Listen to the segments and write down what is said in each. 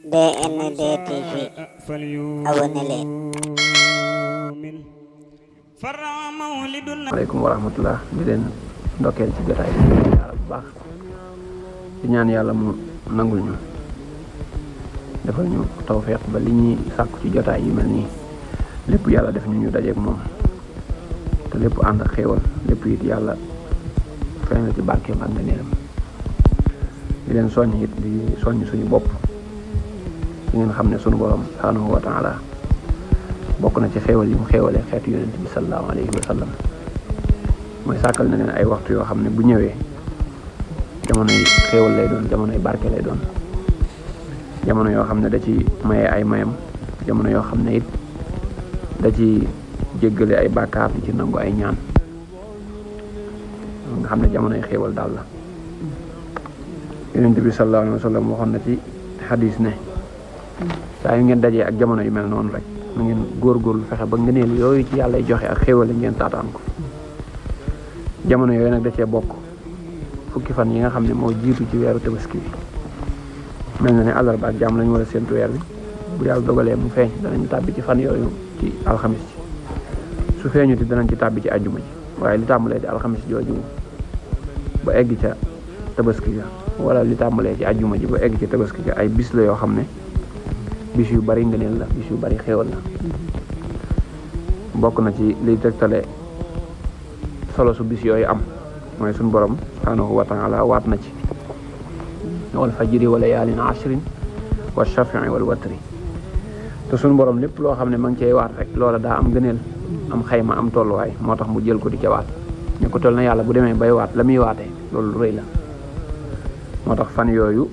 DND TV abonné leen. Waaleykum wa rahmatullah di leen ndokkeel ci jotaay bi yàlla bu baax di ñaan yàlla mu nangul ñu defal ñu tawfeex ba li ñuy sàkku ci jotaay yu mel nii lépp yàlla def ñu dajeek moom te lépp ànd ak xéewal lépp it yàlla feeñ la ci barkeem ak ngëneelam di leen soññ it di soññ suñu bopp ci ngeen xam ne suñu borom subhaanahu wa taala bokk na ci xéewal yi mu xéewalee xeetu yonent bi sallallahu alayhi wa sallam mooy sàkkal na leen ay waxtu yoo xam ne bu ñëwee jamonoy xéewal lay doon jamonoy barke lay doon jamono yoo xam ne da ci maye ay mayam jamono yoo xam ne it da ci jéggale ay bàkkaar di ci nangu ay ñaan nga xam ne jamonoy xéewal daal la yonent bi sallallahu alayhi wa sallam waxoon na ci xadis ne saa yu ngeen dajee ak jamono yu mel noonu rek na ngeen góorgóorlu fexe ba ngëneel yooyu ci yàlla joxe ak xéewal ngeen taataan ko jamono yooyu nag da cee bokk fukki fan yi nga xam ne moo jiitu ci weeru tabaski bi mel na ne àllarba ak jàmm lañu war a séntu weer bi bu yàlla dogalee mu feeñ danañ tàbbi ci fan yooyu ci alxamis ji su feeñuti danañ ci tàbbi ci àjjuma ji waaye li tàmbalee ci alxamis jooju ba egg ca tabaski ga wala li tàmbalee ci àjjuma ji ba egg ca tabaski ga ay bis la yoo xam ne bis yu bari ngëneel la bis yu bari xéewal la bokk na ci liy tegtale solo su bis yooyu am mooy suñu borom subhaanahu wa taala waat na ci wal fajri wa layaalin ashrin wa shafii wal watri te suñu borom lépp loo xam ne ma ngi cay waat rek loola daa am ngëneel am xayma am tolluwaay moo tax mu jël ko di ca waat ñu ko toll na yàlla bu demee bay waat la muy waatee loolu rëy la moo tax fan yooyu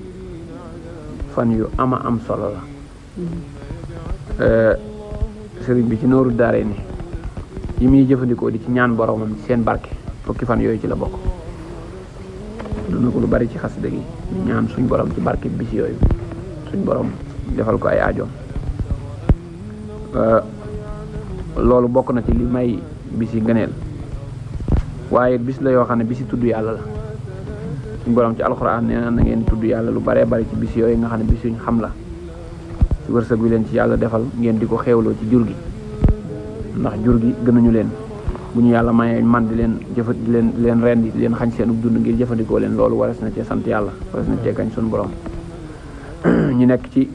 fan yu ama am solo la sëriñ bi ci nooru daare ni yi muy jëfandikoo di ci ñaan boromam ci seen barke fukki fan yooyu ci la bokk duna ko lu bari ci xasida gi ñaan suñ borom ci barke bis yooyu suñ borom defal ko ay aajoom loolu bokk na ci li may bis yi ngëneel waaye bis la yoo xam ne bisi tudd yàlla la suñ borom ci alxuraan nee na ngeen tudd yàlla lu baree bari ci bis yooyu nga xam ne bis yuñ xam la ci wërsëg wi leen ci yàlla defal ngeen di ko xéewloo ci jur gi ndax jur gi gënuñu leen bu ñu yàlla mayee man di leen ren di leen xañ seen dund ngir jëfandikoo leen loolu wares na cee sant yàlla wares na cee kañ suñu borom ñu nekk ci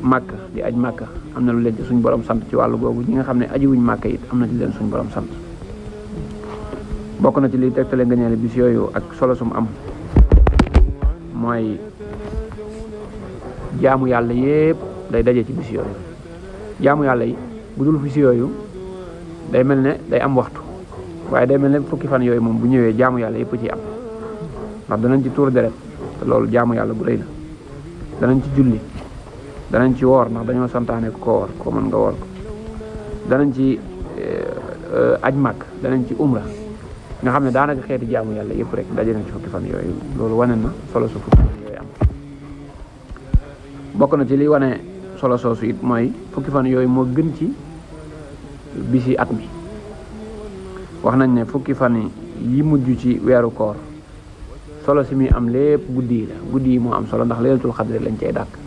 màkk di aj màkk am na lu leen ci suñu borom sant ci wàllu googu ñi nga xam ne ajiwuñ màkk it am na ci leen suñu borom sant bokk na ci liy tegtale nga ñeele bis yooyu ak solo sum am mooy jaamu yàlla yépp day daje ci bis yooyu jaamu yàlla yi bu dul bis yooyu day mel ne day am waxtu waaye day mel ne fukki fan yooyu moom bu ñëwee jaamu yàlla yépp ci am ndax danañ ci tuur deret te loolu jaamu yàlla bu rëy la danañ ci julli danañ ci woor ndax dañoo santaane ko woor ko mën nga woor ko danañ ci aj màkk danañ ci umra nga xam ne daanaka xeeti jaamu yàlla yépp rek daje nañ ci fukki fan yooyu loolu wane na solo su fukki fan yooyu am bokk na ci li wane solo soosu it mooy fukki fan yooyu moo gën ci bisi at mi wax nañ ne fukki fan yi mujj ci weeru koor solo si muy am lépp guddi yi moo am solo ndax laylatul xadri lañ cay dàkk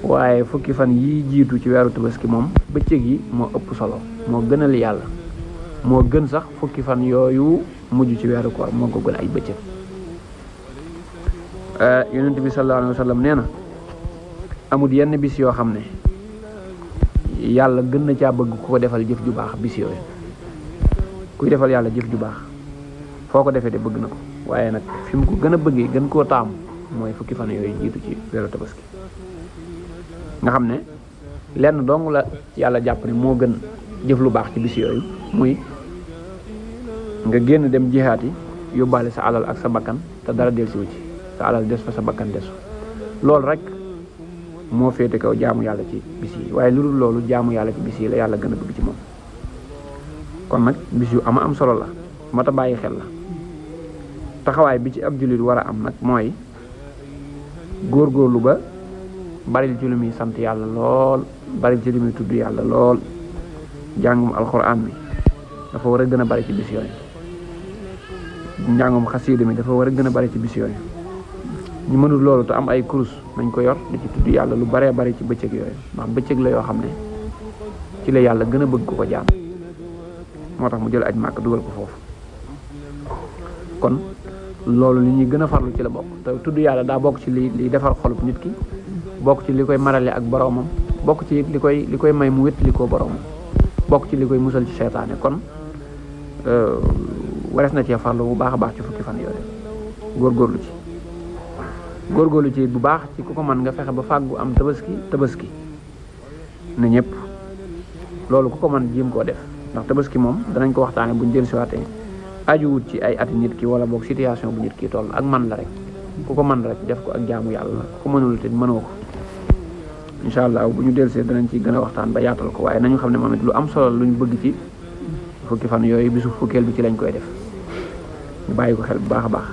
waaye fukki fan yi jiitu ci weeru tabaski moom bëccëg yi moo ëpp solo moo gënal yàlla moo gën sax fukki fan yooyu mujj ci weeru koor moo ko gën ay bëccëg yonent bi sallallahu alayhi wa sallam nee na amul yenn bis yoo xam ne yàlla gën na caa bëgg ku ko defal jëf ju baax bis yooyu kuy defal yàlla jëf ju baax foo ko defee de bëgg na ko waaye nag fi mu ko gën a bëggee gën koo taamu mooy fukki fan yooyu jiitu ci weeru tabaski nga xam ne lenn dong la yàlla jàpp ne moo gën jëf lu baax ci bis yooyu muy nga génn dem jihaat yi yóbbaale sa alal ak sa bakkan te dara dellusiwu ci sa alal des fa sa bakkan desu loolu rek moo féete kaw jaamu yàlla ci bis yi waaye lu dul loolu jaamu yàlla ci bis yi la yàlla gën a bëgg ci moom kon nag bis yu am solo la moo tax bàyyi xel la taxawaay bi ci ab jullit war a am nag mooy góorgóorlu ba bari ci lu muy sant yàlla lool bari ci lu muy tudd yàlla lool jàngum alxuraan mi dafa war a gën a bari ci bis yooyu njàngum xasiida mi dafa war a gën a bari ci bis yooyu ñu mënul loolu te am ay kurus nañ ko yor di ci tudd yàlla lu baree bari ci bëccëg yooyu ndax bëccëg la yoo xam ne ci la yàlla gën a bëgg ko jaam moo tax mu jël aj màkk dugal ko foofu kon loolu li ñuy gën a farlu ci la bokk te tudd yàlla daa bokk ci li defar xolub nit ki bokk ci li koy marale ak boroomam bokk ci li koy may mu wéttali koo boroomam bokk ci li koy musal ci seytaane kon warees na cee farlu bu baax a baax ci fukki fan yooyu góorgóorlu ci bu baax ci ku ko mën nga fexe ba fàggu am tabaski ne ñëpp loolu ku ko mën jéem koo def ndax tabaski moom danañ ko waxtaane buñ jël siwaatee ajuwut ci ay ati nit ki wala boog situation bu nit ki toll ak man la rek ku ko mën rek def ko ak jaamu yàlla ku ko mënul te mënoo ko incha allah bu ñu delsee danañ ci gën a waxtaan ba yaatal ko waaye nañu xam ne moom it lu am solo lu ñu bëgg ci fukki fan yooyu bisu fukkeel bi ci lañ koy def ñu bàyyi ko xel bu baax a baax